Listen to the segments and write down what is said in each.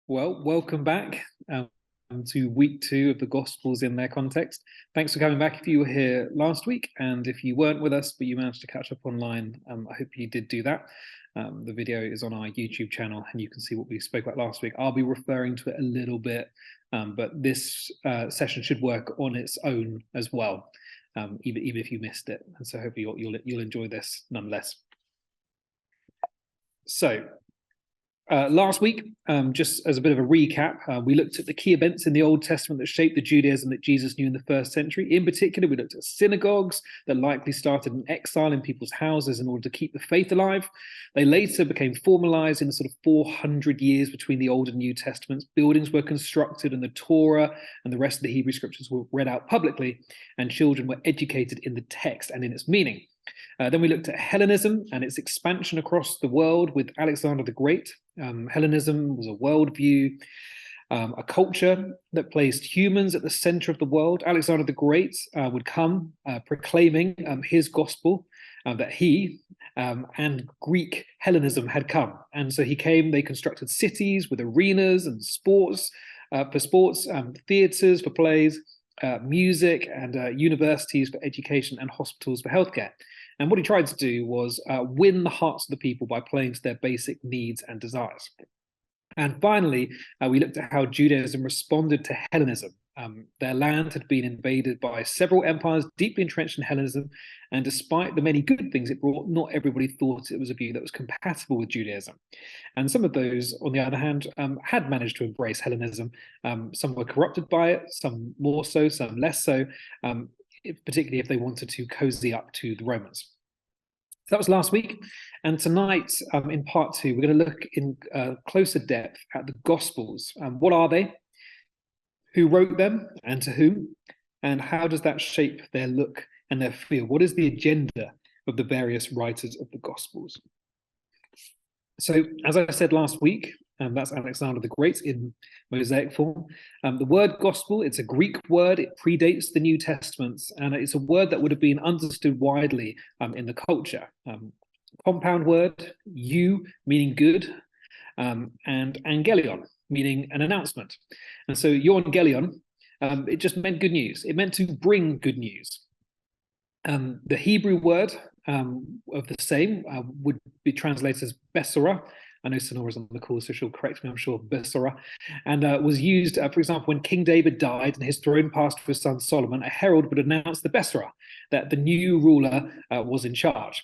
Well, welcome back to week two of the Gospels in their context. Thanks for coming back if you were here last week, and if you weren't with us but you managed to catch up online, I hope you did do that. The video is on our YouTube channel and you can see what we spoke about last week. I'll be referring to it a little bit, but this session should work on its own as well, even if you missed it. And so hopefully you'll enjoy this nonetheless. So, last week, just as a bit of a recap, we looked at the key events in the Old Testament that shaped the Judaism that Jesus knew in the first century. In particular, we looked at synagogues that likely started in exile in people's houses in order to keep the faith alive. They later became formalized in the sort of 400 years between the Old and New Testaments. Buildings were constructed and the Torah and the rest of the Hebrew scriptures were read out publicly, and children were educated in the text and in its meaning. Then we looked at Hellenism and its expansion across the world with Alexander the Great. Hellenism was a worldview, a culture that placed humans at the center of the world. Alexander the Great would come proclaiming his gospel, that he and Greek Hellenism had come. And so he came, they constructed cities with arenas and sports, for sports, theaters for plays, music, and universities for education, and hospitals for healthcare. And what he tried to do was win the hearts of the people by playing to their basic needs and desires. And finally, we looked at how Judaism responded to Hellenism. Their land had been invaded by several empires deeply entrenched in Hellenism, and despite the many good things it brought, not everybody thought it was a view that was compatible with Judaism. And some of those, on the other hand, had managed to embrace Hellenism. Some were corrupted by it, some more so, some less so, particularly if they wanted to cozy up to the Romans. So that was last week. And tonight, in part two, we're going to look in closer depth at the Gospels. What are they? Who wrote them and to whom? And how does that shape their look and their feel? What is the agenda of the various writers of the Gospels? So, as I said last week, that's Alexander the Great in Mosaic form. The word gospel, it's a Greek word. It predates the New Testament, and it's a word that would have been understood widely in the culture. Compound word, eu, meaning good, and angelion, meaning an announcement. And so euangelion, it just meant good news. It meant to bring good news. The Hebrew word of the same would be translated as Besorah. I know Sonora's on the call, so she'll correct me, I'm sure, Besorah, and was used, for example, when King David died and his throne passed to his son Solomon, a herald would announce the Besorah, that the new ruler was in charge.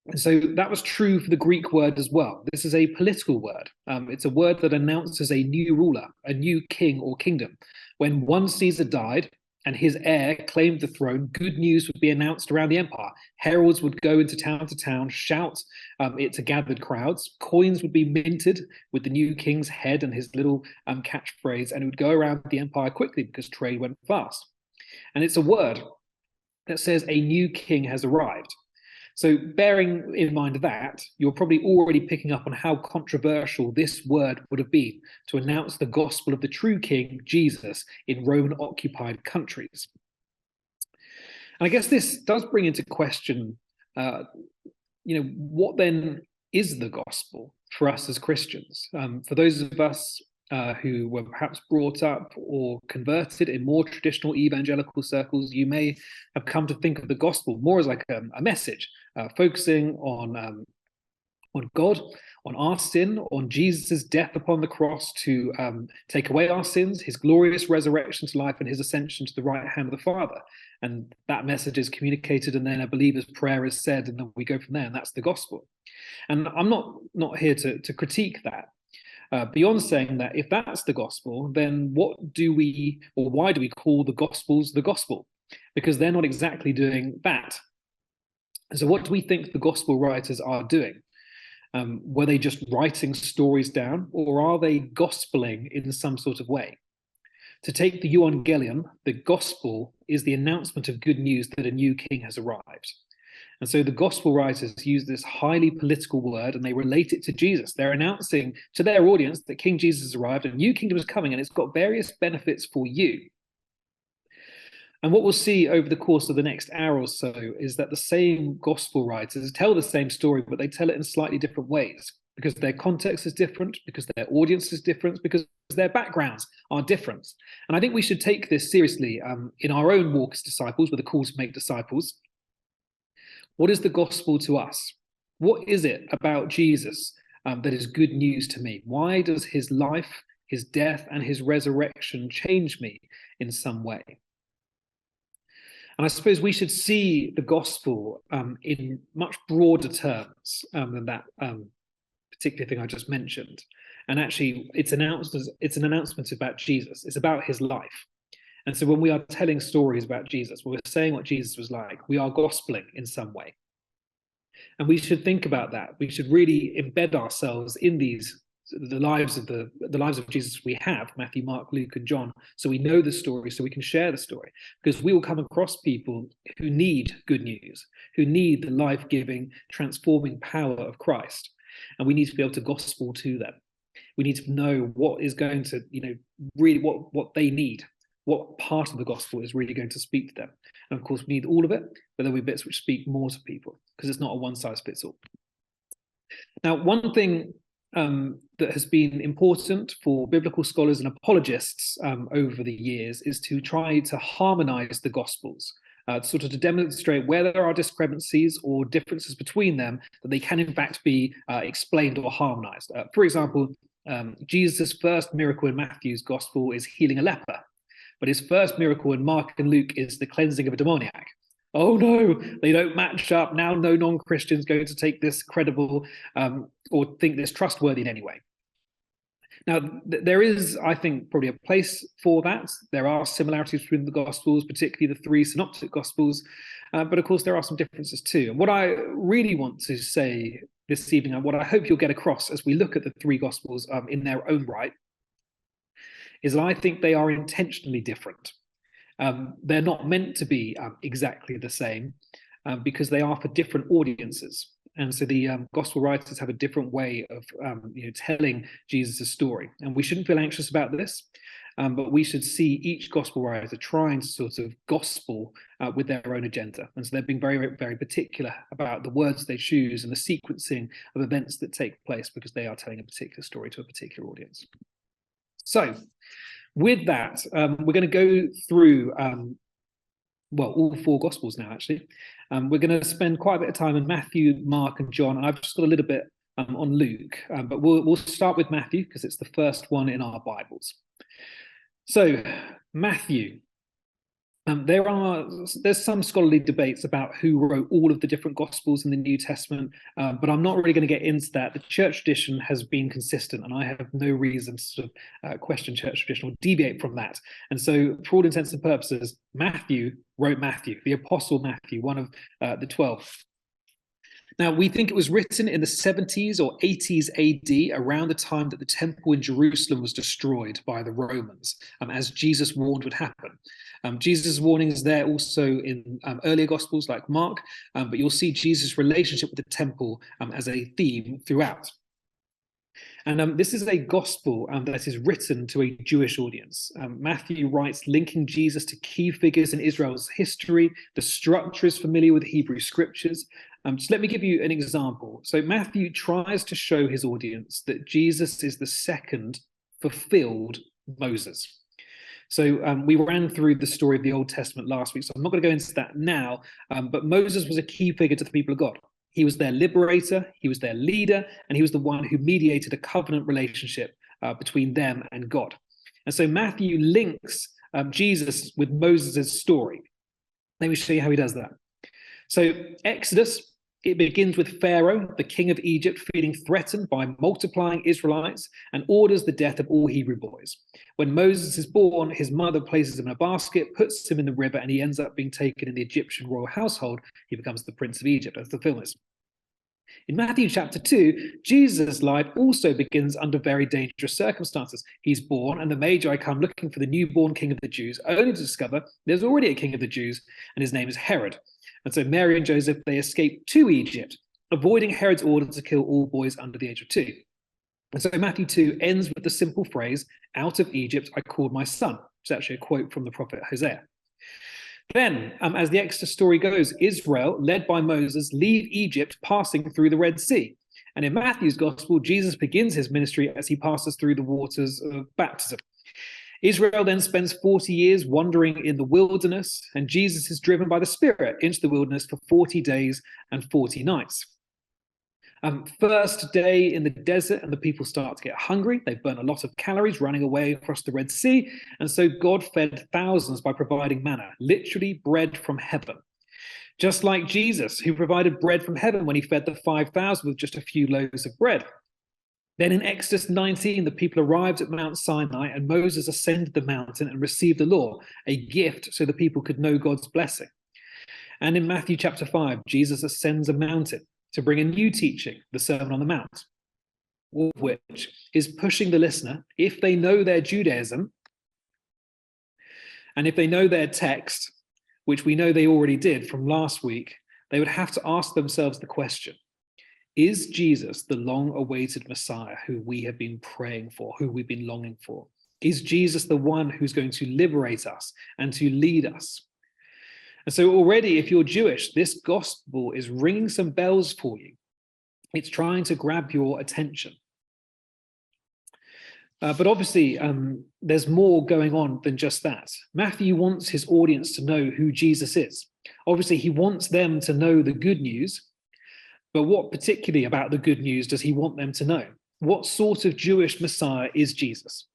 And so that was true for the Greek word as well. This is a political word. It's a word that announces a new ruler, a new king or kingdom. When one Caesar died and his heir claimed the throne, good news would be announced around the empire. Heralds would go into town to town, shout it to gathered crowds. Coins would be minted with the new king's head and his little catchphrase, and it would go around the empire quickly because trade went fast. And it's a word that says a new king has arrived. So bearing in mind that, you're probably already picking up on how controversial this word would have been to announce the gospel of the true king, Jesus, in Roman-occupied countries. And I guess this does bring into question, what then is the gospel for us as Christians? For those of us who were perhaps brought up or converted in more traditional evangelical circles, you may have come to think of the gospel more as like a message, focusing on God, on our sin, on Jesus' death upon the cross to take away our sins, his glorious resurrection to life, and his ascension to the right hand of the Father. And that message is communicated, and then a believer's prayer is said, and then we go from there, and that's the gospel. And I'm not here to critique that. Beyond saying that if that's the gospel, then why do we call the gospels the gospel? Because they're not exactly doing that. So what do we think the gospel writers are doing? Were they just writing stories down, or are they gospeling in some sort of way? To take the euangelion, the gospel is the announcement of good news that a new king has arrived. And so the gospel writers use this highly political word and they relate it to Jesus. They're announcing to their audience that King Jesus has arrived, a new kingdom is coming, and it's got various benefits for you. And what we'll see over the course of the next hour or so is that the same gospel writers tell the same story, but they tell it in slightly different ways. because their context is different, because their audience is different, because their backgrounds are different. And I think we should take this seriously in our own walk as disciples, with a call to make disciples. What is the gospel to us? What is it about Jesus that is good news to me? Why does his life, his death, and his resurrection change me in some way? And I suppose we should see the gospel in much broader terms than that particular thing I just mentioned. And actually, it's an announcement about Jesus. It's about his life. And so when we are telling stories about Jesus, when we're saying what Jesus was like, we are gospeling in some way. And we should think about that. We should really embed ourselves in the lives of Jesus we have, Matthew, Mark, Luke, and John, so we know the story, so we can share the story. Because we will come across people who need good news, who need the life-giving, transforming power of Christ. And we need to be able to gospel to them. We need to know what is going to, really what they need. What part of the gospel is really going to speak to them. And of course, we need all of it, but there'll be bits which speak more to people, because it's not a one-size-fits-all. Now, one thing that has been important for biblical scholars and apologists over the years is to try to harmonize the Gospels, sort of to demonstrate where there are discrepancies or differences between them, that they can in fact be explained or harmonized. For example, Jesus' first miracle in Matthew's Gospel is healing a leper, but his first miracle in Mark and Luke is the cleansing of a demoniac. Oh no, they don't match up. Now no non-Christian's going to take this credible or think this trustworthy in any way. Now, there is, I think, probably a place for that. There are similarities between the Gospels, particularly the three synoptic Gospels, but of course there are some differences too. And what I really want to say this evening, and what I hope you'll get across as we look at the three Gospels in their own right, is that I think they are intentionally different. They're not meant to be exactly the same because they are for different audiences. And so the gospel writers have a different way of telling Jesus' story. And we shouldn't feel anxious about this, but we should see each gospel writer trying to sort of gospel with their own agenda. And so they're being very, very particular about the words they choose and the sequencing of events that take place, because they are telling a particular story to a particular audience. So with that, we're going to go through, all four Gospels now, actually. We're going to spend quite a bit of time in Matthew, Mark, and John, and I've just got a little bit on Luke, but we'll start with Matthew because it's the first one in our Bibles. So, Matthew. There's some scholarly debates about who wrote all of the different Gospels in the New Testament, but I'm not really going to get into that. The church tradition has been consistent, and I have no reason to sort of question church tradition or deviate from that. And so, for all intents and purposes, Matthew wrote Matthew, the Apostle Matthew, one of the 12. Now, we think it was written in the 70s or 80s AD, around the time that the temple in Jerusalem was destroyed by the Romans, as Jesus warned would happen. Jesus' warning is there also in earlier Gospels like Mark, but you'll see Jesus' relationship with the temple as a theme throughout. And this is a gospel that is written to a Jewish audience. Matthew writes linking Jesus to key figures in Israel's history. The structure is familiar with Hebrew scriptures. Just let me give you an example. So Matthew tries to show his audience that Jesus is the second fulfilled Moses. So we ran through the story of the Old Testament last week, so I'm not going to go into that now, but Moses was a key figure to the people of God. He was their liberator, he was their leader, and he was the one who mediated a covenant relationship between them and God. And so Matthew links Jesus with Moses' story. Let me show you how he does that. So Exodus, it begins with Pharaoh, the king of Egypt, feeling threatened by multiplying Israelites and orders the death of all Hebrew boys. When Moses is born, his mother places him in a basket, puts him in the river, and he ends up being taken in the Egyptian royal household. He becomes the Prince of Egypt, as the film is. In Matthew chapter 2, Jesus' life also begins under very dangerous circumstances. He's born, and the Magi come looking for the newborn king of the Jews, only to discover there's already a king of the Jews, and his name is Herod. And so Mary and Joseph, they escape to Egypt, avoiding Herod's order to kill all boys under the age of 2. And so Matthew 2 ends with the simple phrase, "Out of Egypt I called my son," which is actually a quote from the prophet Hosea. Then, as the Exodus story goes, Israel, led by Moses, leave Egypt, passing through the Red Sea. And in Matthew's gospel, Jesus begins his ministry as he passes through the waters of baptism. Israel then spends 40 years wandering in the wilderness, and Jesus is driven by the Spirit into the wilderness for 40 days and 40 nights. First day in the desert, and the people start to get hungry. They've burnt a lot of calories running away across the Red Sea, and so God fed thousands by providing manna, literally bread from heaven. Just like Jesus, who provided bread from heaven when he fed the 5,000 with just a few loaves of bread. Then in Exodus 19, the people arrived at Mount Sinai, and Moses ascended the mountain and received the law, a gift so the people could know God's blessing. And in Matthew chapter 5, Jesus ascends a mountain to bring a new teaching, the Sermon on the Mount, all of which is pushing the listener, if they know their Judaism, and if they know their text, which we know they already did from last week, they would have to ask themselves the question, is Jesus the long-awaited Messiah who we have been praying for, who we've been longing for? Is Jesus the one who's going to liberate us and to lead us? And so already, if you're Jewish, this gospel is ringing some bells for you. It's trying to grab your attention. But obviously, there's more going on than just that. Matthew wants his audience to know who Jesus is. Obviously, he wants them to know the good news, but what particularly about the good news does he want them to know? What sort of Jewish Messiah is Jesus?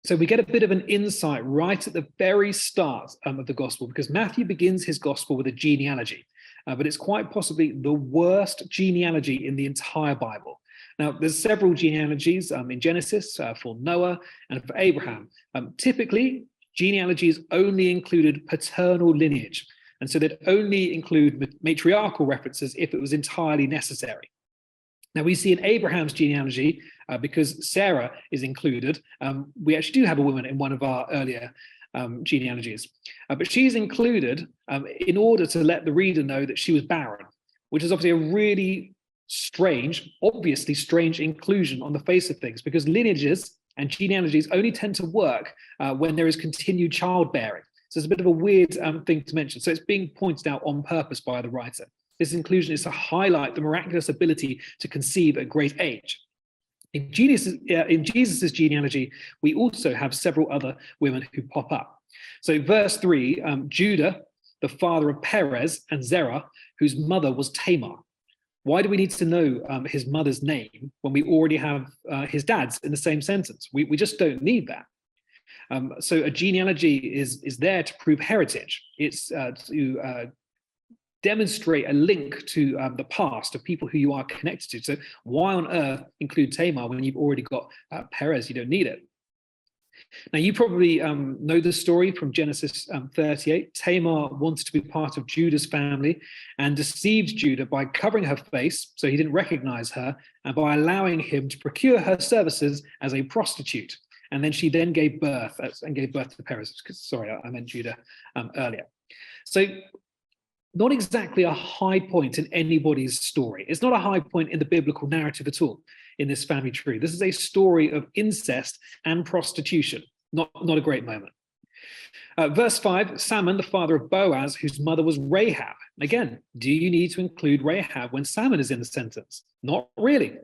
So we get a bit of an insight right at the very start of the gospel, because Matthew begins his gospel with a genealogy, but it's quite possibly the worst genealogy in the entire Bible. Now, there's several genealogies in Genesis for Noah and for Abraham. Typically, genealogies only included paternal lineage, and so they'd only include matriarchal references if it was entirely necessary. Now, we see in Abraham's genealogy, because Sarah is included, we actually do have a woman in one of our earlier genealogies, but she's included in order to let the reader know that she was barren, which is obviously a really strange, obviously strange inclusion on the face of things, because lineages and genealogies only tend to work when there is continued childbearing. So it's a bit of a weird thing to mention. So it's being pointed out on purpose by the writer. This inclusion is to highlight the miraculous ability to conceive at great age. In Jesus' genealogy, we also have several other women who pop up. So verse 3, Judah, the father of Perez and Zerah, whose mother was Tamar. Why do we need to know his mother's name when we already have his dad's in the same sentence? We just don't need that. So a genealogy is there to prove heritage. It's to demonstrate a link to the past of people who you are connected to. So why on earth include Tamar when you've already got Perez? You don't need it. Now, you probably know the story from Genesis 38. Tamar wanted to be part of Judah's family and deceived Judah by covering her face so he didn't recognize her, and by allowing him to procure her services as a prostitute. And then she then gave birth to Perez. Sorry, I meant Judah earlier. So not exactly a high point in anybody's story. It's not a high point in the biblical narrative at all in this family tree. This is a story of incest and prostitution. Not a great moment. Verse 5, Salmon, the father of Boaz, whose mother was Rahab. Again, do you need to include Rahab when Salmon is in the sentence? Not really.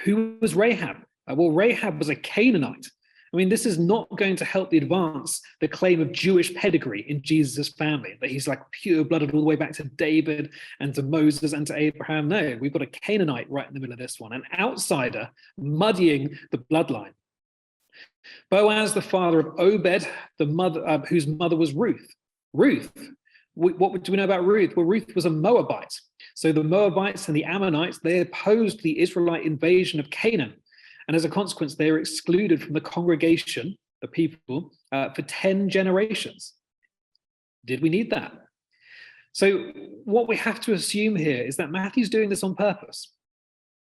Who was Rahab? Well, Rahab was a Canaanite. I mean, this is not going to help advance the claim of Jewish pedigree in Jesus' family, that he's like pure-blooded all the way back to David and to Moses and to Abraham. No, we've got a Canaanite right in the middle of this one, an outsider muddying the bloodline. Boaz, the father of Obed, the mother whose mother was Ruth. Ruth, what do we know about Ruth? Well, Ruth was a Moabite. So the Moabites and the Ammonites, they opposed the Israelite invasion of Canaan. And as a consequence, they were excluded from the congregation, the people, for 10 generations. Did we need that? So what we have to assume here is that Matthew's doing this on purpose.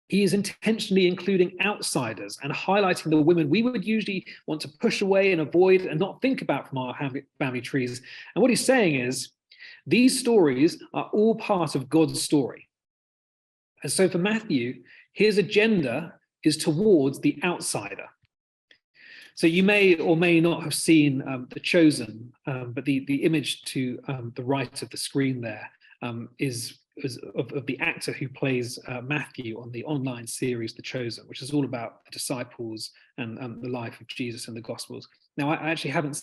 He is intentionally including outsiders and highlighting the women we would usually want to push away and avoid and not think about from our family trees. And what he's saying is, these stories are all part of God's story. And so for Matthew, his agenda is towards the outsider. So you may or may not have seen The Chosen, but the image to the right of the screen there is of the actor who plays Matthew on the online series The Chosen, which is all about the disciples and the life of Jesus in the Gospels. Now, I actually haven't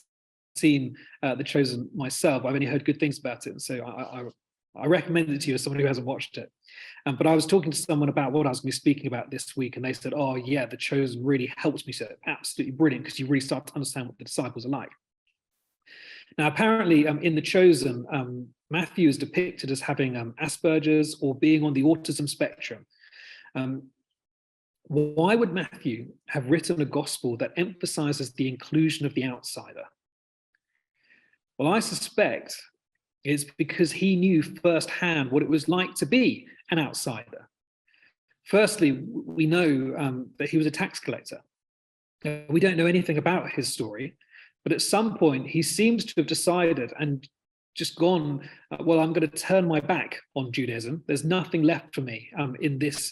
seen The Chosen myself. I've only heard good things about it, and so I recommend it to you as someone who hasn't watched it. But I was talking to someone about what I was going to be speaking about this week, and they said, "Oh yeah, The Chosen really helps me." So absolutely brilliant, because you really start to understand what the disciples are like. Now, apparently, in The Chosen, Matthew is depicted as having Asperger's or being on the autism spectrum. Why would Matthew have written a gospel that emphasizes the inclusion of the outsider? Well, I suspect it's because he knew firsthand what it was like to be an outsider. Firstly, we know that he was a tax collector. We don't know anything about his story, but at some point he seems to have decided and just gone, well, I'm going to turn my back on Judaism. There's nothing left for me in this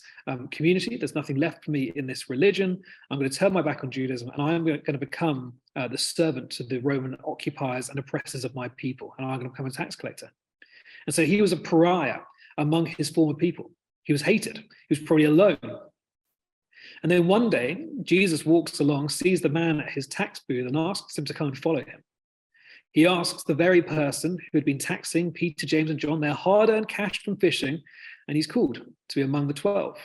community. There's nothing left for me in this religion. I'm going to turn my back on Judaism, and I'm going to become the servant to the Roman occupiers and oppressors of my people, and I'm going to become a tax collector. And so he was a pariah among his former people. He was hated. He was probably alone. And then one day, Jesus walks along, sees the man at his tax booth, and asks him to come and follow him. He asks the very person who had been taxing Peter, James, and John their hard-earned cash from fishing, and he's called to be among the 12.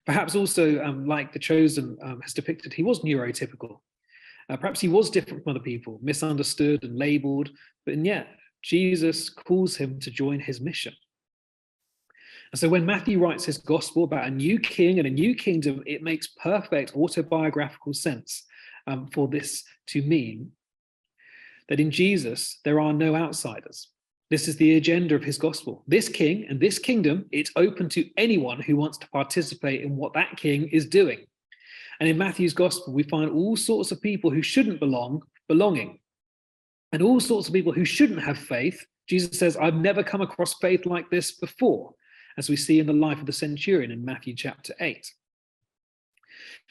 Perhaps also, like The Chosen has depicted, he was neurotypical. Perhaps he was different from other people, misunderstood and labeled, but yet Jesus calls him to join his mission. And so when Matthew writes his gospel about a new king and a new kingdom, it makes perfect autobiographical sense for this to mean that in Jesus, there are no outsiders. This is the agenda of his gospel. This king and this kingdom, it's open to anyone who wants to participate in what that king is doing. And in Matthew's gospel, we find all sorts of people who shouldn't belonging, and all sorts of people who shouldn't have faith. Jesus says, I've never come across faith like this before, as we see in the life of the centurion in Matthew chapter 8.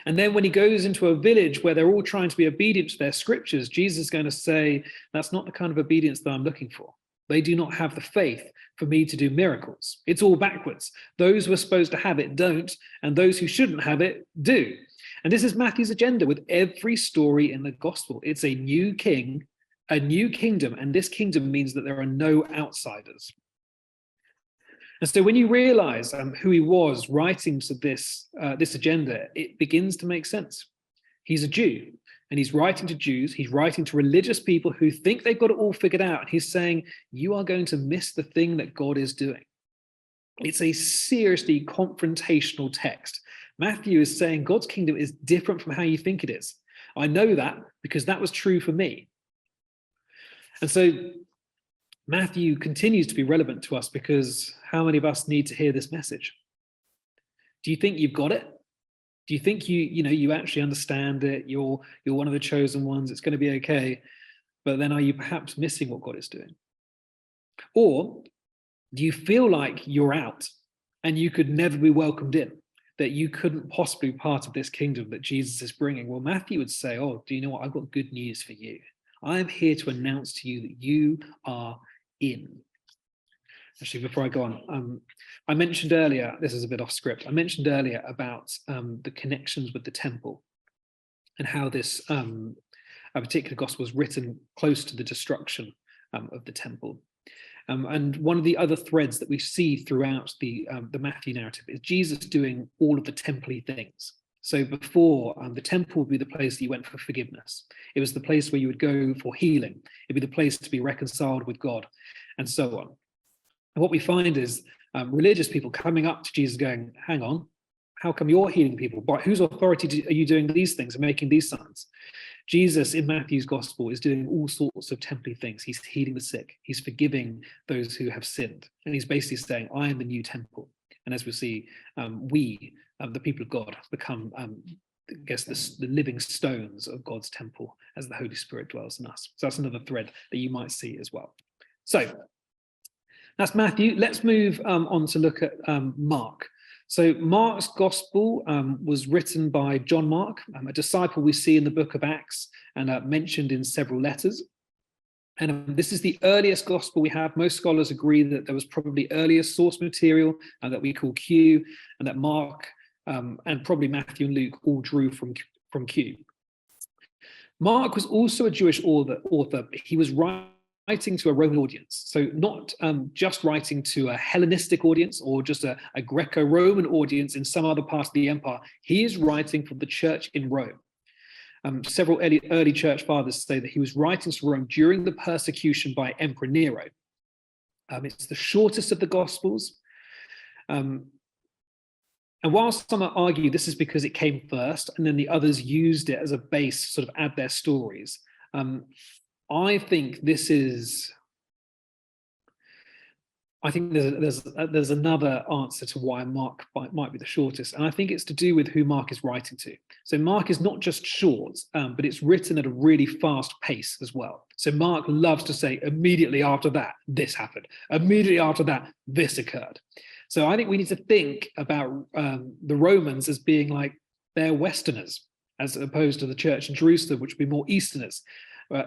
And then when he goes into a village where they're all trying to be obedient to their scriptures, Jesus is going to say, that's not the kind of obedience that I'm looking for. They do not have the faith for me to do miracles. It's all backwards. Those who are supposed to have it don't, and those who shouldn't have it do. And this is Matthew's agenda with every story in the gospel. It's a new king, a new kingdom, and this kingdom means that there are no outsiders. And so when you realize who he was writing to this agenda, it begins to make sense. He's a Jew, and he's writing to Jews. He's writing to religious people who think they've got it all figured out. And he's saying, you are going to miss the thing that God is doing. It's a seriously confrontational text. Matthew is saying God's kingdom is different from how you think it is. I know that because that was true for me. And so Matthew continues to be relevant to us because how many of us need to hear this message? Do you think you've got it? Do you think you actually understand it? You're one of the chosen ones. It's going to be okay. But then are you perhaps missing what God is doing? Or do you feel like you're out and you could never be welcomed in, that you couldn't possibly be part of this kingdom that Jesus is bringing? Well, Matthew would say, oh, do you know what? I've got good news for you. I'm here to announce to you that you are in. Actually, before I go on, I mentioned earlier, this is a bit off script, I mentioned earlier about the connections with the temple and how this a particular gospel was written close to the destruction of the temple. And one of the other threads that we see throughout the Matthew narrative is Jesus doing all of the temple-y things. So before, the temple would be the place that you went for forgiveness. It was the place where you would go for healing. It'd be the place to be reconciled with God, and so on. And what we find is religious people coming up to Jesus going, hang on, how come you're healing people? By whose authority are you doing these things and making these signs? Jesus in Matthew's gospel is doing all sorts of temporary things. He's healing the sick. He's forgiving those who have sinned. And he's basically saying, I am the new temple. And as we see, we, the people of God, become, I guess, the living stones of God's temple as the Holy Spirit dwells in us. So that's another thread that you might see as well. So that's Matthew. Let's move on to look at Mark. So Mark's gospel was written by John Mark, a disciple we see in the book of Acts and mentioned in several letters. And this is the earliest gospel we have. Most scholars agree that there was probably earliest source material that we call Q, and that Mark and probably Matthew and Luke all drew from Q. Mark was also a Jewish author. He was writing to a Roman audience, so not just writing to a Hellenistic audience or just a Greco-Roman audience in some other part of the empire. He is writing from the church in Rome. Several early church fathers say that he was writing to Rome during the persecution by Emperor Nero. It's the shortest of the Gospels. And while some argue this is because it came first and then the others used it as a base to sort of add their stories, I think there's another answer to why Mark might be the shortest, and I think it's to do with who Mark is writing to. So Mark is not just short, but it's written at a really fast pace as well. So Mark loves to say, immediately after that, this happened. Immediately after that, this occurred. So I think we need to think about the Romans as being like they're Westerners, as opposed to the church in Jerusalem, which would be more Easterners.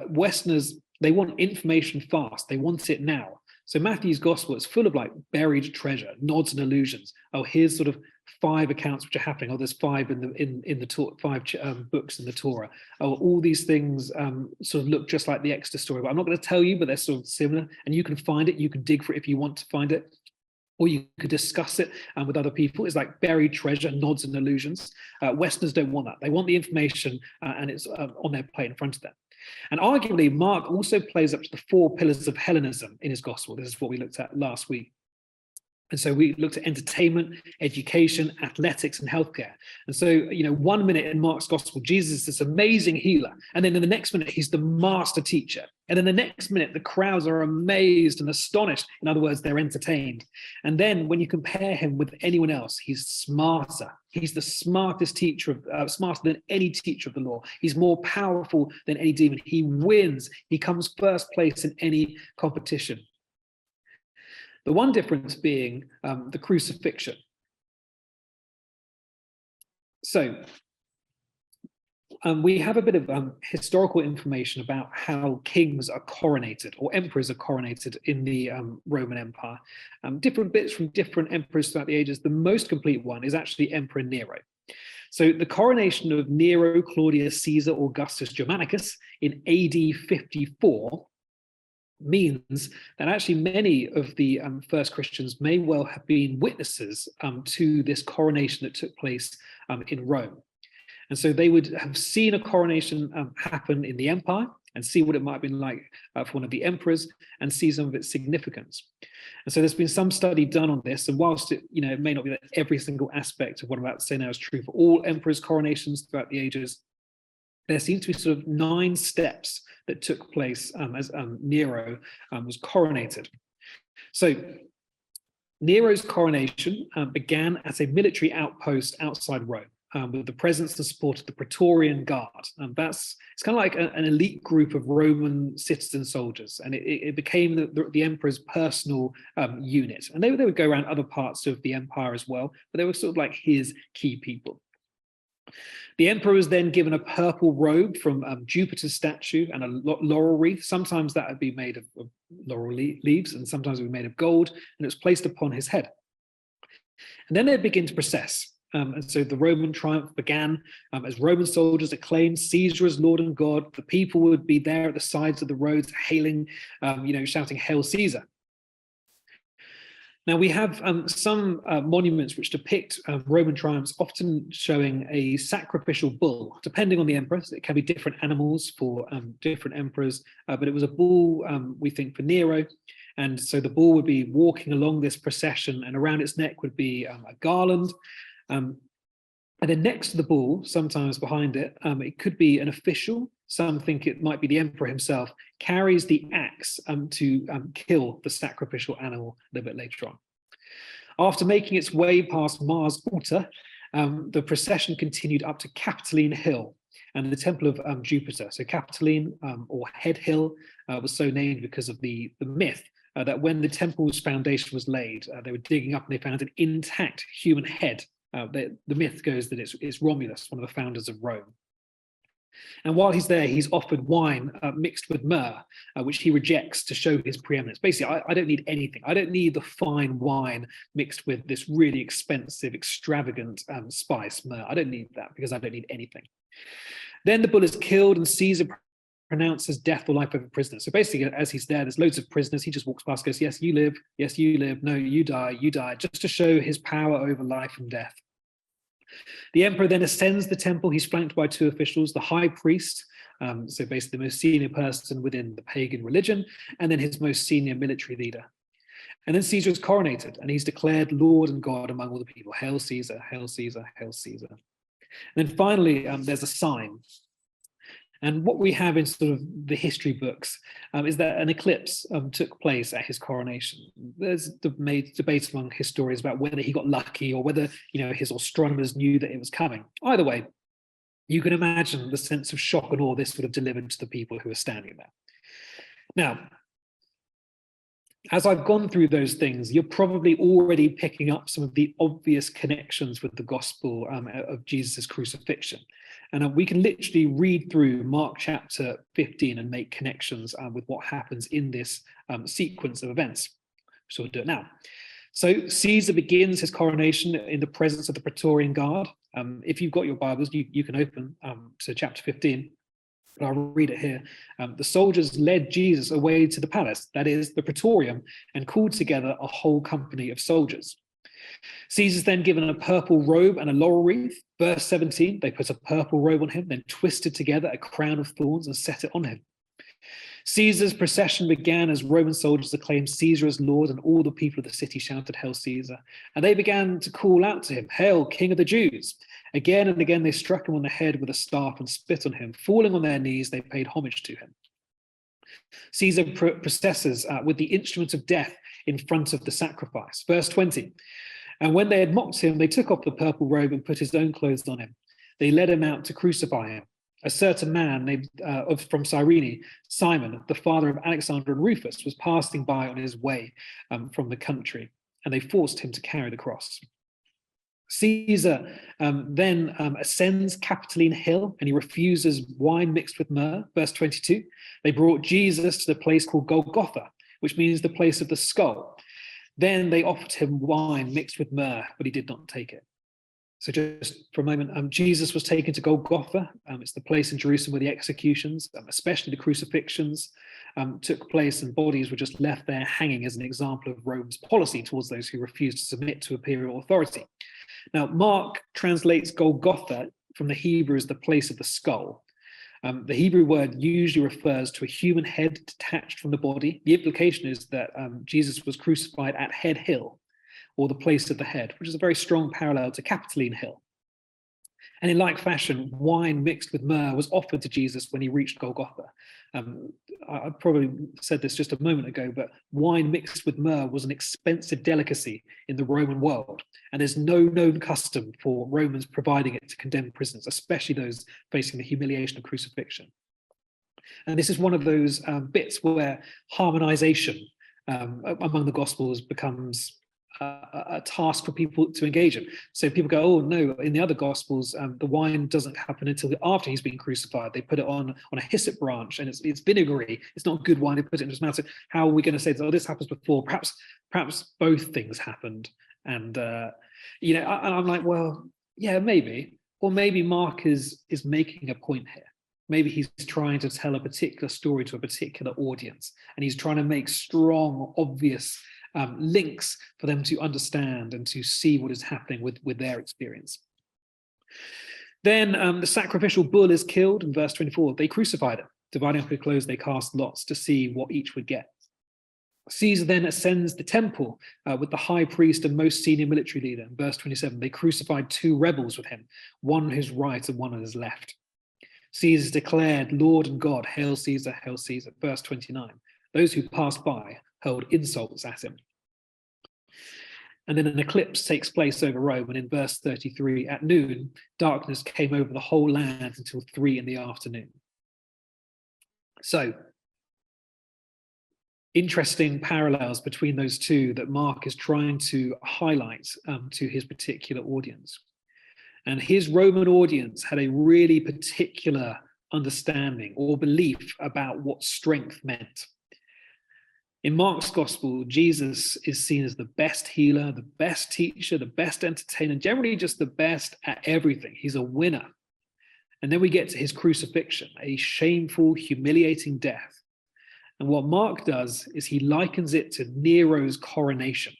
Westerners, they want information fast. They want it now. So Matthew's gospel is full of like buried treasure, nods and allusions. Oh, here's sort of 5 accounts which are happening. Oh, there's 5 in the 5 books in the Torah. Oh, all these things sort of look just like the Exodus story. But I'm not going to tell you, but they're sort of similar. And you can find it. You can dig for it if you want to find it, or you could discuss it with other people. It's like buried treasure, nods and allusions. Westerners don't want that. They want the information and it's on their plate in front of them. And arguably, Mark also plays up to the 4 pillars of Hellenism in his gospel. This is what we looked at last week. And so we looked at entertainment, education, athletics, and healthcare. And so, 1 minute in Mark's gospel, Jesus is this amazing healer. And then in the next minute, he's the master teacher. And then the next minute, the crowds are amazed and astonished. In other words, they're entertained. And then when you compare him with anyone else, he's smarter. He's the smartest teacher, smarter than any teacher of the law. He's more powerful than any demon. He wins. He comes first place in any competition. The one difference being the crucifixion. So we have a bit of historical information about how kings are coronated or emperors are coronated in the Roman Empire. Different bits from different emperors throughout the ages. The most complete one is actually Emperor Nero. So the coronation of Nero Claudius Caesar Augustus Germanicus in AD 54 means that actually many of the first Christians may well have been witnesses to this coronation that took place in Rome. And so they would have seen a coronation happen in the empire and see what it might have been like for one of the emperors and see some of its significance. And so there's been some study done on this, and whilst it may not be that every single aspect of what I'm about to say now is true for all emperors' coronations throughout the ages, there seems to be sort of 9 steps that took place as Nero was coronated. So Nero's coronation began at a military outpost outside Rome with the presence and support of the Praetorian Guard. It's kind of like an elite group of Roman citizen soldiers, and it became the emperor's personal unit. And they would go around other parts of the empire as well, but they were sort of like his key people. The emperor was then given a purple robe from Jupiter's statue and a laurel wreath. Sometimes that would be made of laurel leaves, and sometimes it would be made of gold, and it was placed upon his head. And then they'd begin to process. And so the Roman triumph began as Roman soldiers acclaimed Caesar as Lord and God. The people would be there at the sides of the roads hailing, shouting, "Hail Caesar." Now we have some monuments which depict Roman triumphs, often showing a sacrificial bull, depending on the emperor. So it can be different animals for different emperors, but it was a bull, we think, for Nero. And so the bull would be walking along this procession, and around its neck would be a garland. And then next to the bull, sometimes behind it, it could be an official. Some think it might be the emperor himself, carries the axe to kill the sacrificial animal a little bit later on. After making its way past Mars Altar, the procession continued up to Capitoline Hill and the Temple of Jupiter. So Capitoline, or Head Hill, was so named because of the myth that when the temple's foundation was laid, they were digging up and they found an intact human head. The myth goes that it's Romulus, one of the founders of Rome. And while he's there, he's offered wine mixed with myrrh, which he rejects to show his preeminence. Basically, I don't need anything. I don't need the fine wine mixed with this really expensive, extravagant spice, myrrh. I don't need that because I don't need anything. Then the bull is killed and Caesar pronounces death or life over prisoners. So basically, as he's there, there's loads of prisoners. He just walks past, goes, yes, you live. Yes, you live. No, you die. You die. Just to show his power over life and death. The emperor then ascends the temple. He's flanked by two officials, the high priest, so basically the most senior person within the pagan religion, and then his most senior military leader. And then Caesar is coronated, and he's declared Lord and God among all the people. Hail Caesar, hail Caesar, hail Caesar. And then finally, there's a sign. And what we have in sort of the history books is that an eclipse took place at his coronation. There's debate among historians about whether he got lucky or whether his astronomers knew that it was coming. Either way, you can imagine the sense of shock and awe this would have delivered to the people who were standing there. Now, as I've gone through those things, you're probably already picking up some of the obvious connections with the gospel of Jesus' crucifixion. And we can literally read through Mark chapter 15 and make connections with what happens in this sequence of events. So we'll do it now. So Caesar begins his coronation in the presence of the Praetorian Guard. If you've got your Bibles, you can open to chapter 15. But I'll read it here. The soldiers led Jesus away to the palace, that is, the Praetorium, and called together a whole company of soldiers. Caesar's then given a purple robe and a laurel wreath. Verse 17, they put a purple robe on him, then twisted together a crown of thorns and set it on him. Caesar's procession began as Roman soldiers acclaimed Caesar as Lord, and all the people of the city shouted, Hail Caesar. And they began to call out to him, Hail, King of the Jews. Again and again they struck him on the head with a staff and spit on him. Falling on their knees, they paid homage to him. Caesar processes with the instrument of death in front of the sacrifice. Verse 20, and when they had mocked him, they took off the purple robe and put his own clothes on him. They led him out to crucify him. A certain man named from Cyrene, Simon, the father of Alexander and Rufus, was passing by on his way from the country, and they forced him to carry the cross. Caesar then ascends Capitoline Hill, and he refuses wine mixed with myrrh. Verse 22, they brought Jesus to the place called Golgotha, which means the place of the skull. Then they offered him wine mixed with myrrh, but he did not take it. So just for a moment, Jesus was taken to Golgotha. It's the place in Jerusalem where the executions, especially the crucifixions, took place, and bodies were just left there hanging as an example of Rome's policy towards those who refused to submit to imperial authority. Now, Mark translates Golgotha from the Hebrew as the place of the skull. The Hebrew word usually refers to a human head detached from the body. The implication is that Jesus was crucified at Head Hill, or the place of the head, which is a very strong parallel to Capitoline Hill. And in like fashion, wine mixed with myrrh was offered to Jesus when he reached Golgotha. I probably said this just a moment ago, but wine mixed with myrrh was an expensive delicacy in the Roman world. And there's no known custom for Romans providing it to condemned prisoners, especially those facing the humiliation of crucifixion. And this is one of those bits where harmonization among the Gospels becomes a task for people to engage in. So people go, oh no, in the other Gospels, the wine doesn't happen until after he's been crucified. They put it on a hyssop branch, and it's vinegary. It's not good wine. They put it in his mouth. So how are we going to say, oh, this happens before? Perhaps both things happened. And and I'm like, well, yeah, maybe. Or maybe Mark is making a point here. Maybe he's trying to tell a particular story to a particular audience, and he's trying to make strong, obvious links for them to understand and to see what is happening with their experience. Then the sacrificial bull is killed in verse 24. They crucified him. Dividing up his clothes, they cast lots to see what each would get. Caesar then ascends the temple with the high priest and most senior military leader. In verse 27, they crucified two rebels with him, one on his right and one on his left. Caesar declared, Lord and God, hail Caesar, hail Caesar. Verse 29, those who passed by hurled insults at him. And then an eclipse takes place over Rome, and in verse 33, at noon, darkness came over the whole land until 3 p.m. So, interesting parallels between those two that Mark is trying to highlight to his particular audience. And his Roman audience had a really particular understanding or belief about what strength meant. In Mark's gospel, Jesus is seen as the best healer, the best teacher, the best entertainer, generally just the best at everything. He's a winner. And then we get to his crucifixion, a shameful, humiliating death. And what Mark does is he likens it to Nero's coronation.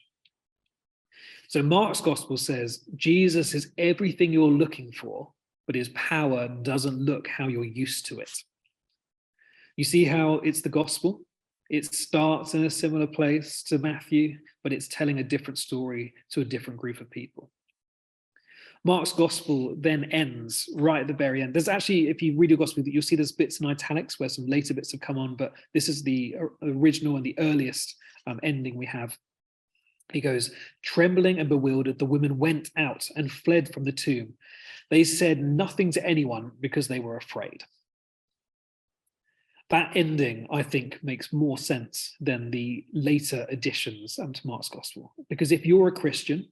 So Mark's gospel says Jesus is everything you're looking for, but his power doesn't look how you're used to it. You see how it's the gospel? It starts in a similar place to Matthew, but it's telling a different story to a different group of people. Mark's gospel then ends right at the very end. There's actually, if you read your gospel, you'll see there's bits in italics where some later bits have come on, but this is the original and the earliest ending we have. He goes, trembling and bewildered, the women went out and fled from the tomb. They said nothing to anyone because they were afraid. That ending, I think, makes more sense than the later additions to Mark's gospel. Because if you're a Christian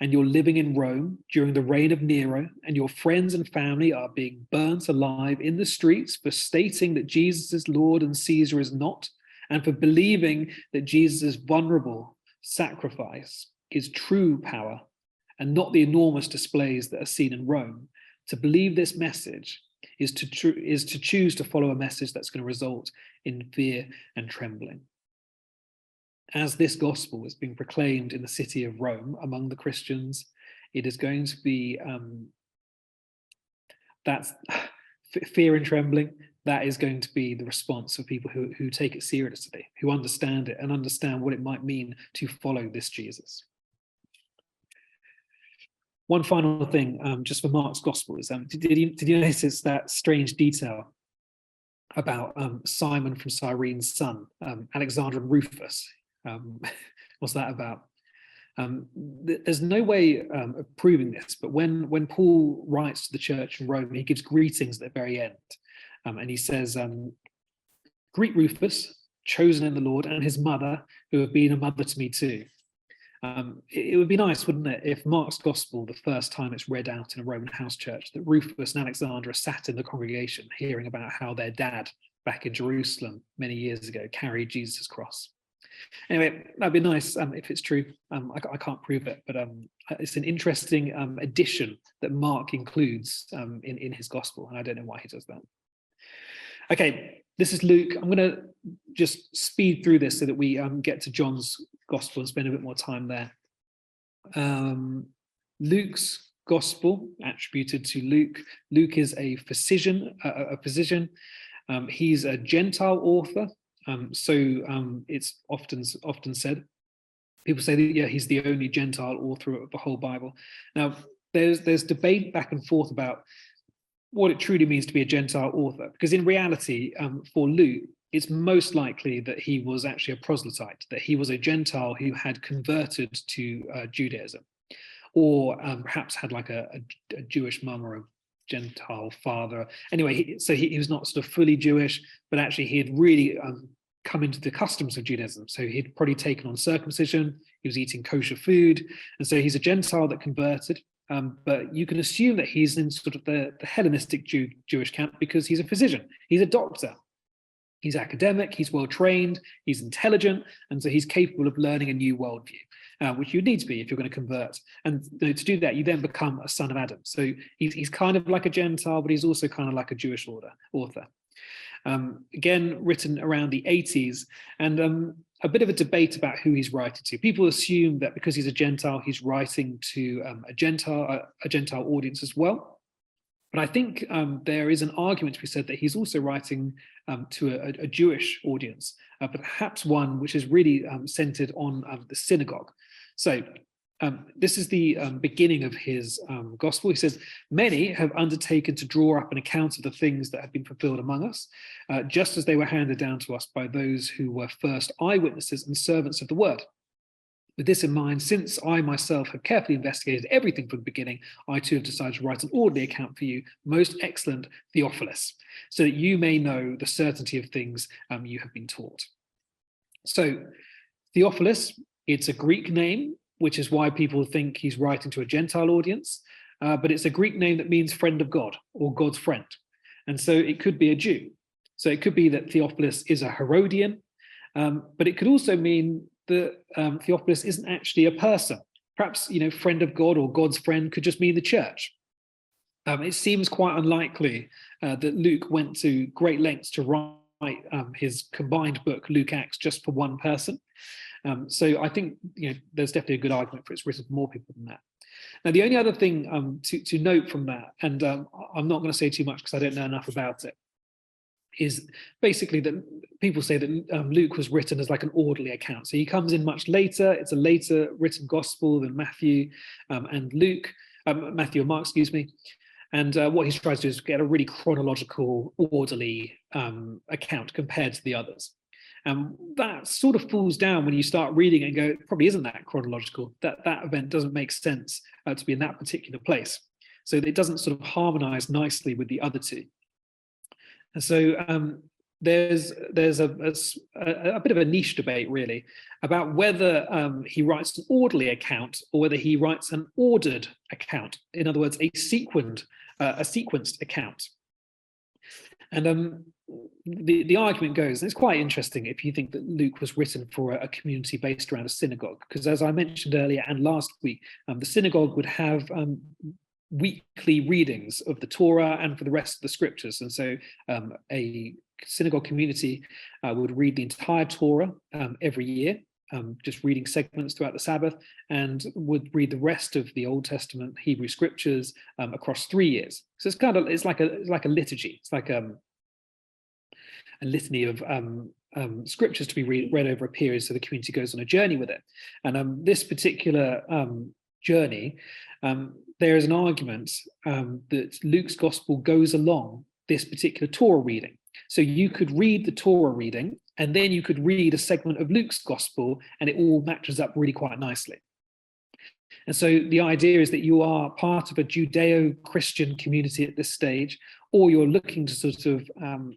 and you're living in Rome during the reign of Nero, and your friends and family are being burnt alive in the streets for stating that Jesus is Lord and Caesar is not, and for believing that Jesus' vulnerable sacrifice is true power and not the enormous displays that are seen in Rome, to believe this message is to choose to follow a message that's going to result in fear and trembling. As this gospel is being proclaimed in the city of Rome among the Christians, it is going to be that's fear and trembling. That is going to be the response of people who take it seriously, who understand it and understand what it might mean to follow this Jesus. One final thing, just for Mark's gospel, is did you notice that strange detail about Simon from Cyrene's son, Alexander and Rufus? What's that about? There's no way of proving this, but when Paul writes to the church in Rome, he gives greetings at the very end, and he says, "Greet Rufus, chosen in the Lord, and his mother, who have been a mother to me too." It would be nice, wouldn't it, if Mark's gospel, the first time it's read out in a Roman house church, that Rufus and Alexander are sat in the congregation hearing about how their dad back in Jerusalem many years ago carried Jesus' cross. Anyway, that'd be nice if it's true. I can't prove it, but it's an interesting addition that Mark includes in his gospel, and I don't know why he does that. Okay, this is Luke. I'm going to just speed through this so that we get to John's gospel and spend a bit more time there. Luke's gospel, attributed to Luke. Luke is a physician. He's a Gentile author. It's often said. People say that he's the only Gentile author of the whole Bible. Now, there's debate back and forth about what it truly means to be a Gentile author, because in reality, for Luke, it's most likely that he was actually a proselyte, that he was a Gentile who had converted to Judaism, or perhaps had like a Jewish mum or a Gentile father. Anyway, he was not sort of fully Jewish, but actually he had really come into the customs of Judaism. So he'd probably taken on circumcision, he was eating kosher food, and so he's a Gentile that converted. But you can assume that he's in sort of the Hellenistic Jewish camp because he's a physician, he's a doctor, he's academic, he's well trained, he's intelligent, and so he's capable of learning a new worldview, which you need to be if you're going to convert. And to do that, you then become a son of Adam. So he's kind of like a Gentile, but he's also kind of like a Jewish author. Again, written around the 80s, and a bit of a debate about who he's writing to. People assume that because he's a Gentile, he's writing to a Gentile audience as well. But I think there is an argument to be said that he's also writing to a Jewish audience, but perhaps one which is really centered on the synagogue. So this is the beginning of his gospel. He says, "Many have undertaken to draw up an account of the things that have been fulfilled among us, just as they were handed down to us by those who were first eyewitnesses and servants of the word. With this in mind, since I myself have carefully investigated everything from the beginning, I too have decided to write an orderly account for you, most excellent Theophilus, so that you may know the certainty of things you have been taught." So Theophilus, it's a Greek name, which is why people think he's writing to a Gentile audience, but it's a Greek name that means friend of God or God's friend. And so it could be a Jew. So it could be that Theophilus is a Herodian, but it could also mean that Theophilus isn't actually a person. Perhaps, friend of God or God's friend could just mean the church. It seems quite unlikely that Luke went to great lengths to write his combined book, Luke Acts, just for one person. So I think there's definitely a good argument for it's written for more people than that. Now, the only other thing to note from that, and I'm not going to say too much because I don't know enough about it, is basically that people say that Luke was written as like an orderly account. So he comes in much later. It's a later written gospel than Matthew and Luke, Matthew and Mark, excuse me. And what he's trying to do is get a really chronological, orderly account compared to the others. That sort of falls down when you start reading it and go, it probably isn't that chronological. That event doesn't make sense to be in that particular place. So it doesn't sort of harmonize nicely with the other two. And so there's a bit of a niche debate, really, about whether he writes an orderly account or whether he writes an ordered account. In other words, a sequenced account. And the argument goes, and it's quite interesting if you think that Luke was written for a community based around a synagogue, because as I mentioned earlier and last week, the synagogue would have weekly readings of the Torah and for the rest of the scriptures. And so a synagogue community would read the entire Torah every year, just reading segments throughout the Sabbath, and would read the rest of the Old Testament Hebrew scriptures across 3 years. So it's like a liturgy. It's like a litany of scriptures to be read over a period, so the community goes on a journey with it. And this particular journey, there is an argument that Luke's gospel goes along this particular Torah reading. So you could read the Torah reading, and then you could read a segment of Luke's gospel, and it all matches up really quite nicely. And so the idea is that you are part of a Judeo-Christian community at this stage, or you're looking to sort of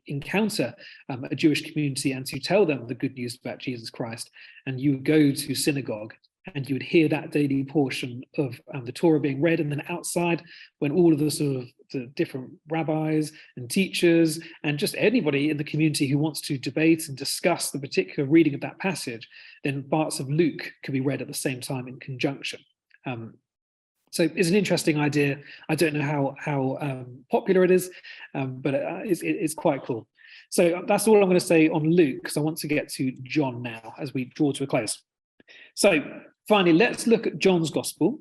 encounter a Jewish community and to tell them the good news about Jesus Christ. And you would go to synagogue and you would hear that daily portion of the Torah being read, and then outside, when all of the sort of the different rabbis and teachers and just anybody in the community who wants to debate and discuss the particular reading of that passage, then parts of Luke could be read at the same time in conjunction. So it's an interesting idea. I don't know how popular it is, but it's quite cool. So that's all I'm going to say on Luke, because I want to get to John now as we draw to a close. So finally, let's look at John's gospel,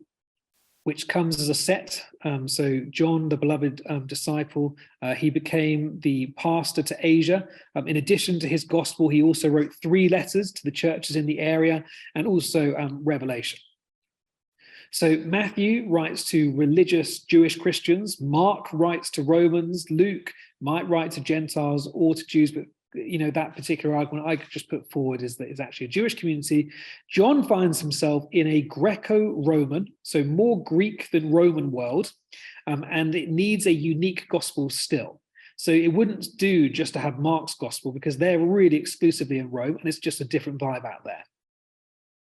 which comes as a set. So John, the beloved disciple, he became the pastor to Asia. In addition to his gospel, he also wrote 3 letters to the churches in the area, and also Revelation. So Matthew writes to religious Jewish Christians, Mark writes to Romans, Luke might write to Gentiles or to Jews, but that particular argument I could just put forward is that it's actually a Jewish community. John finds himself in a Greco-Roman, so more Greek than Roman world, and it needs a unique gospel still. So it wouldn't do just to have Mark's gospel, because they're really exclusively in Rome, and it's just a different vibe out there.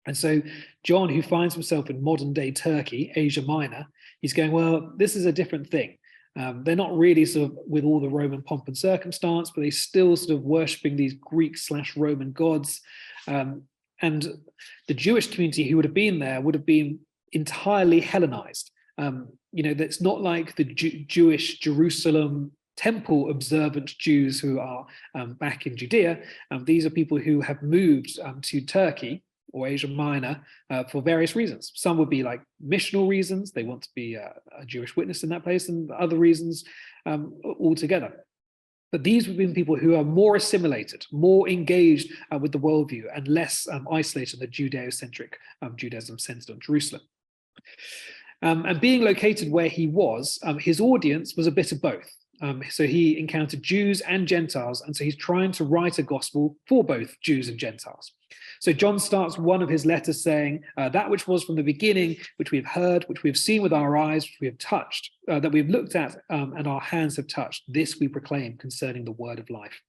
And so John, who finds himself in modern day Turkey, Asia Minor, he's going, well, this is a different thing. They're not really sort of with all the Roman pomp and circumstance, but they still sort of worshipping these Greek/Roman gods. And the Jewish community who would have been there would have been entirely Hellenized. That's not like the Jewish Jerusalem temple observant Jews who are back in Judea. These are people who have moved to Turkey or Asia Minor for various reasons. Some would be like missional reasons. They want to be a Jewish witness in that place, and other reasons altogether. But these would be people who are more assimilated, more engaged with the worldview, and less isolated than the Judeo-centric Judaism centered on Jerusalem. And being located where he was, his audience was a bit of both. So he encountered Jews and Gentiles, and so he's trying to write a gospel for both Jews and Gentiles. So John starts one of his letters saying, that which was from the beginning, which we have heard, which we have seen with our eyes, which we have touched, that we have looked at, and our hands have touched, this we proclaim concerning the word of life.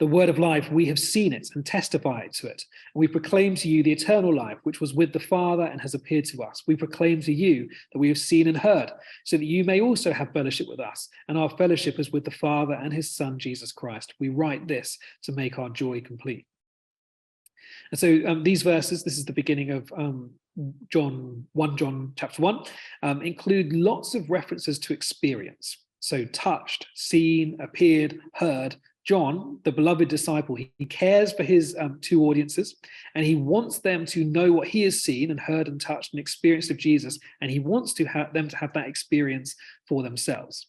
The word of life, we have seen it and testified to it. And we proclaim to you the eternal life, which was with the Father and has appeared to us. We proclaim to you that we have seen and heard, so that you may also have fellowship with us. And our fellowship is with the Father and his Son, Jesus Christ. We write this to make our joy complete. And so these verses, this is the beginning of 1 John chapter 1, include lots of references to experience. So touched, seen, appeared, heard. John, the beloved disciple, he cares for his two audiences, and he wants them to know what he has seen and heard and touched and experienced of Jesus, and he wants to have them to have that experience for themselves.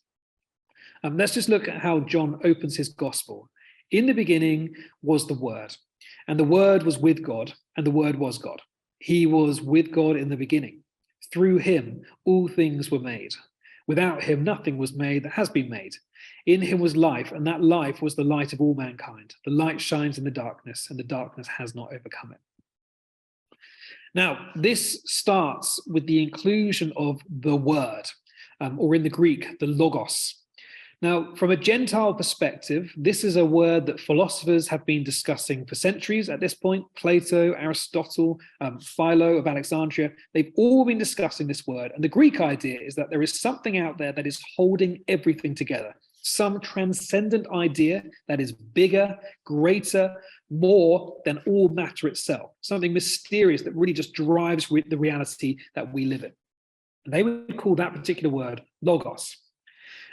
Let's just look at how John opens his gospel. In the beginning was the Word, and the Word was with God, and the Word was God. He was with God in the beginning. Through him, all things were made. Without him, nothing was made that has been made. In him was life, and that life was the light of all mankind. The light shines in the darkness, and the darkness has not overcome it. Now, this starts with the inclusion of the word, or in the Greek, the logos. Now, from a Gentile perspective, this is a word that philosophers have been discussing for centuries at this point. Plato, Aristotle, Philo of Alexandria, they've all been discussing this word. And the Greek idea is that there is something out there that is holding everything together. Some transcendent idea that is bigger, greater, more than all matter itself. Something mysterious that really just drives the reality that we live in. And they would call that particular word logos.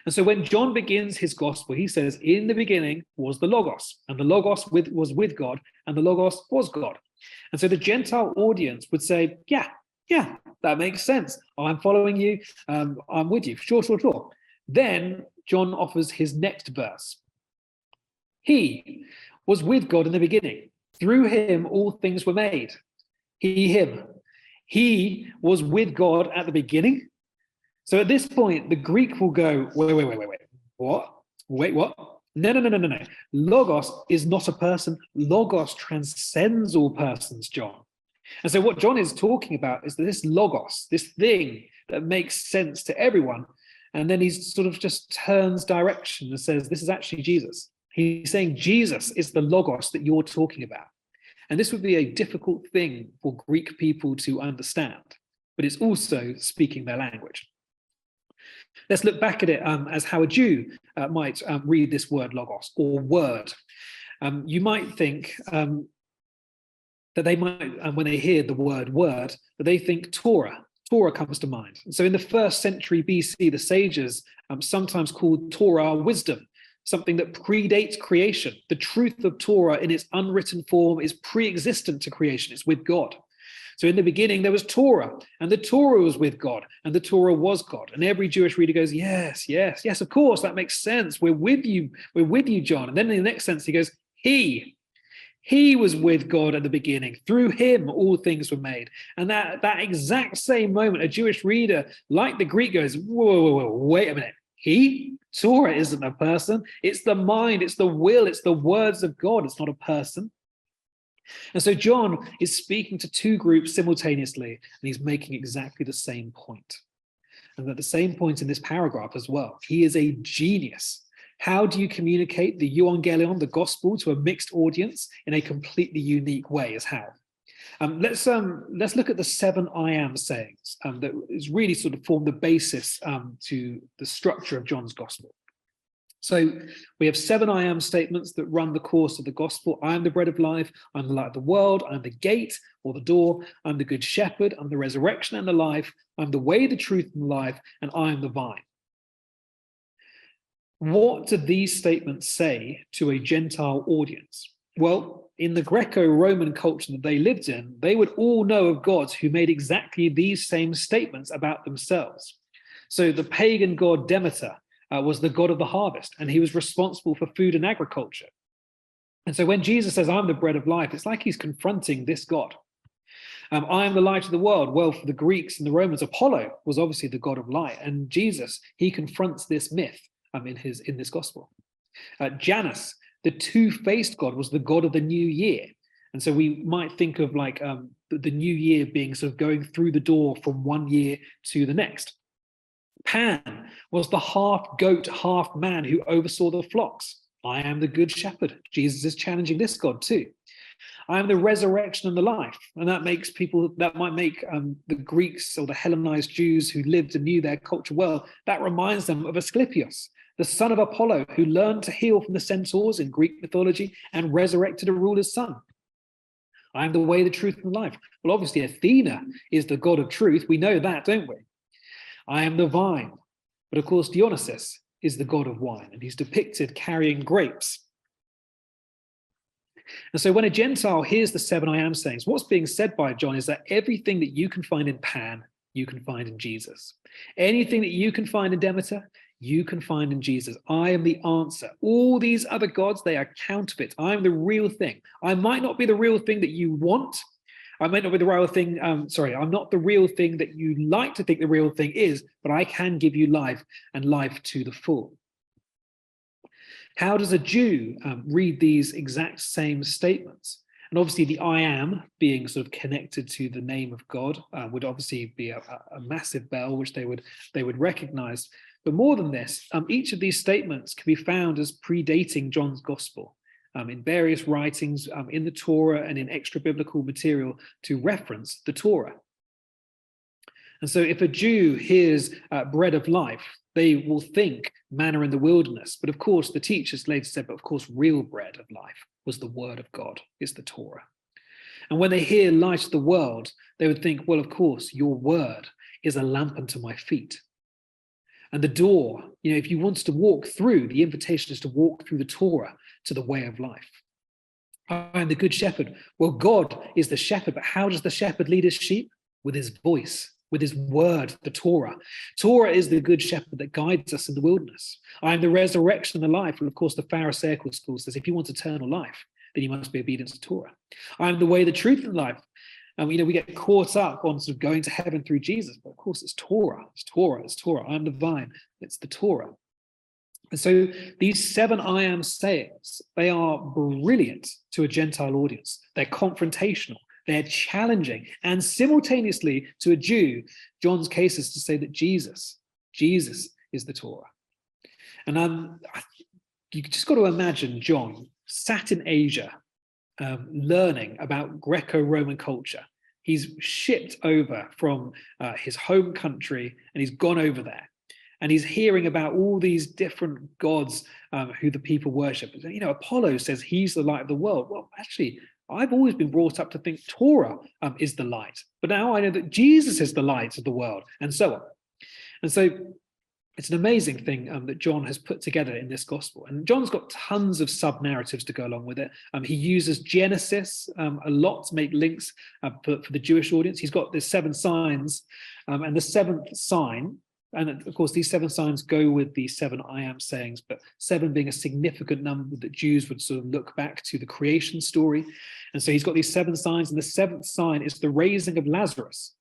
And so when John begins his gospel, he says, in the beginning was the Logos, and the Logos was with God, and the Logos was God. And so the Gentile audience would say, yeah, that makes sense. I'm following you. I'm with you. Sure. Then John offers his next verse. He was with God in the beginning. Through him, all things were made. Him. He was with God at the beginning. So at this point, the Greek will go, wait, what? Wait, what? No. Logos is not a person. Logos transcends all persons, John. And so what John is talking about is that this logos, this thing that makes sense to everyone, and then he sort of just turns direction and says, this is actually Jesus. He's saying Jesus is the logos that you're talking about. And this would be a difficult thing for Greek people to understand, but it's also speaking their language. Let's look back at it as how a Jew might read this word logos, or word. You might think that they might, when they hear the word word, that they think Torah. Torah comes to mind. And so in the 1st century BC, the sages sometimes called Torah wisdom, something that predates creation. The truth of Torah in its unwritten form is pre-existent to creation. It's with God. So in the beginning, there was Torah, and the Torah was with God, and the Torah was God. And every Jewish reader goes, yes, of course, that makes sense. We're with you, John. And then in the next sense, he goes, he was with God at the beginning. Through him, all things were made. And that exact same moment, a Jewish reader, like the Greek, goes, whoa, wait a minute. Torah isn't a person. It's the mind, it's the will, it's the words of God. It's not a person. And so John is speaking to two groups simultaneously, and he's making exactly the same point. And at the same point in this paragraph as well, he is a genius. How do you communicate the euangelion, the gospel, to a mixed audience in a completely unique way? Is how. Let's look at the 7 I am sayings that is really sort of form the basis to the structure of John's gospel. So we have 7 I am statements that run the course of the gospel. I am the bread of life. I'm the light of the world. I'm the gate or the door. I'm the good shepherd. I'm the resurrection and the life. I'm the way, the truth, and the life. And I am the vine. What do these statements say to a Gentile audience? Well, in the Greco-Roman culture that they lived in, they would all know of gods who made exactly these same statements about themselves. So the pagan god Demeter was the god of the harvest, and he was responsible for food and agriculture. And so when Jesus says, I'm the bread of life, it's like he's confronting this god. I am the light of the world. Well, for the Greeks and the Romans, Apollo was obviously the god of light, and Jesus, he confronts this myth in this gospel. Janus, the two-faced god, was the god of the new year. And so we might think of like the new year being sort of going through the door from one year to the next. Pan was the half goat, half man who oversaw the flocks. I am the good shepherd. Jesus is challenging this God too. I am the resurrection and the life. And that might make the Greeks or the Hellenized Jews who lived and knew their culture well, that reminds them of Asclepius, the son of Apollo, who learned to heal from the centaurs in Greek mythology and resurrected a ruler's son. I am the way, the truth, and the life. Well, obviously, Athena is the god of truth. We know that, don't we? I am the vine. But of course, Dionysus is the god of wine, and he's depicted carrying grapes. And so when a Gentile hears the 7 I am sayings, what's being said by John is that everything that you can find in Pan, you can find in Jesus. Anything that you can find in Demeter, you can find in Jesus. I am the answer. All these other gods, they are counterfeits. I'm the real thing. I might not be the real thing that you want. I might not be the real thing. I'm not the real thing that you like to think the real thing is, but I can give you life and life to the full. How does a Jew read these exact same statements? And obviously the I am being sort of connected to the name of God would obviously be a massive bell, which they would recognize. But more than this, each of these statements can be found as predating John's gospel in various writings in the Torah and in extra biblical material to reference the Torah. And so if a Jew hears bread of life, they will think manna in the wilderness. But of course, the teachers later said, but of course, real bread of life was the word of God, is the Torah. And when they hear light of the world, they would think, well, of course, your word is a lamp unto my feet. And the door, if you want to walk through, the invitation is to walk through the Torah to the way of life. I am the good shepherd. Well, God is the shepherd, but how does the shepherd lead his sheep? With his voice, with his word, the Torah. Torah is the good shepherd that guides us in the wilderness. I am the resurrection and the life. And of course, the Pharisaical school says, if you want eternal life, then you must be obedient to Torah. I am the way, the truth, and life. And we get caught up on sort of going to heaven through Jesus, but of course it's Torah, it's Torah, it's Torah. I am the vine, it's the Torah. And so these 7 I am sayings, they are brilliant to a Gentile audience. They're confrontational, they're challenging, and simultaneously to a Jew, John's case is to say that Jesus is the Torah. And you just got to imagine John sat in Asia, learning about Greco-Roman culture. He's shipped over from his home country and he's gone over there. And he's hearing about all these different gods who the people worship. Apollo says he's the light of the world. Well, actually, I've always been brought up to think Torah is the light. But now I know that Jesus is the light of the world, and so on. And so it's an amazing thing that John has put together in this gospel. And John's got tons of sub-narratives to go along with it. He uses Genesis a lot to make links for the Jewish audience. He's got the 7 signs, and the 7th sign, and of course, these 7 signs go with the 7 I am sayings, but 7 being a significant number that Jews would sort of look back to the creation story. And so he's got these 7 signs, and the 7th sign is the raising of Lazarus,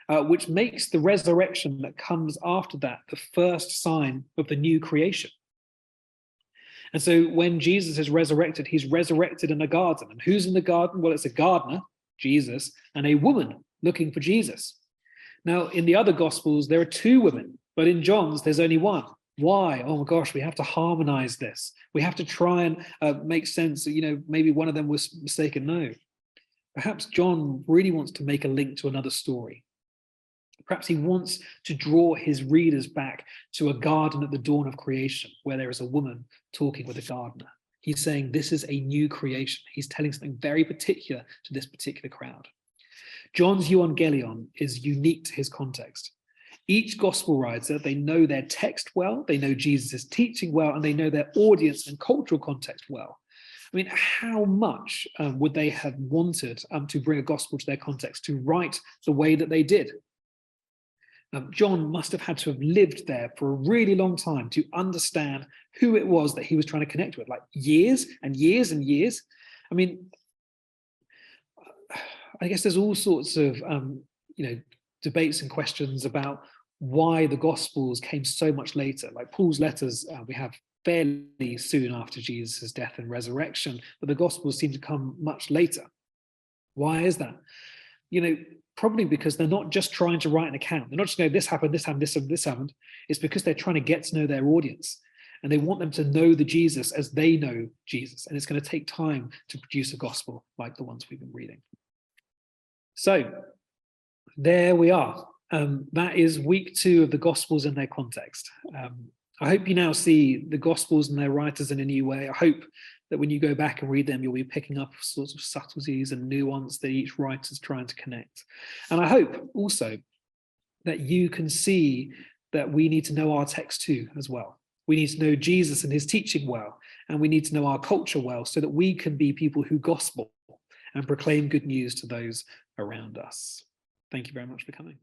which makes the resurrection that comes after that the first sign of the new creation. And so when Jesus is resurrected, he's resurrected in a garden. And who's in the garden? Well, it's a gardener, Jesus, and a woman looking for Jesus. Now, in the other Gospels, there are 2 women, but in John's, there's only 1. Why? Oh my gosh, we have to harmonize this. We have to try and make sense. Maybe one of them was mistaken. No. Perhaps John really wants to make a link to another story. Perhaps he wants to draw his readers back to a garden at the dawn of creation, where there is a woman talking with a gardener. He's saying this is a new creation. He's telling something very particular to this particular crowd. John's Evangelion is unique to his context. Each gospel writer, they know their text well, they know Jesus' teaching well, and they know their audience and cultural context well. I mean, how much would they have wanted to bring a gospel to their context, to write the way that they did? John must have had to have lived there for a really long time to understand who it was that he was trying to connect with, like years and years and years. I mean, I guess there's all sorts of, debates and questions about why the Gospels came so much later. Like Paul's letters, we have fairly soon after Jesus' death and resurrection, but the Gospels seem to come much later. Why is that? Probably because they're not just trying to write an account. They're not just going, this happened, this happened, this happened, this happened. It's because they're trying to get to know their audience. And they want them to know the Jesus as they know Jesus. And it's going to take time to produce a gospel like the ones we've been reading. So there we are. That is week 2 of the Gospels in their context. I hope you now see the Gospels and their writers in a new way. I hope that when you go back and read them, you'll be picking up sorts of subtleties and nuance that each writer's trying to connect. And I hope also that you can see that we need to know our text too as well. We need to know Jesus and his teaching well, and we need to know our culture well so that we can be people who gospel and proclaim good news to those around us. Thank you very much for coming.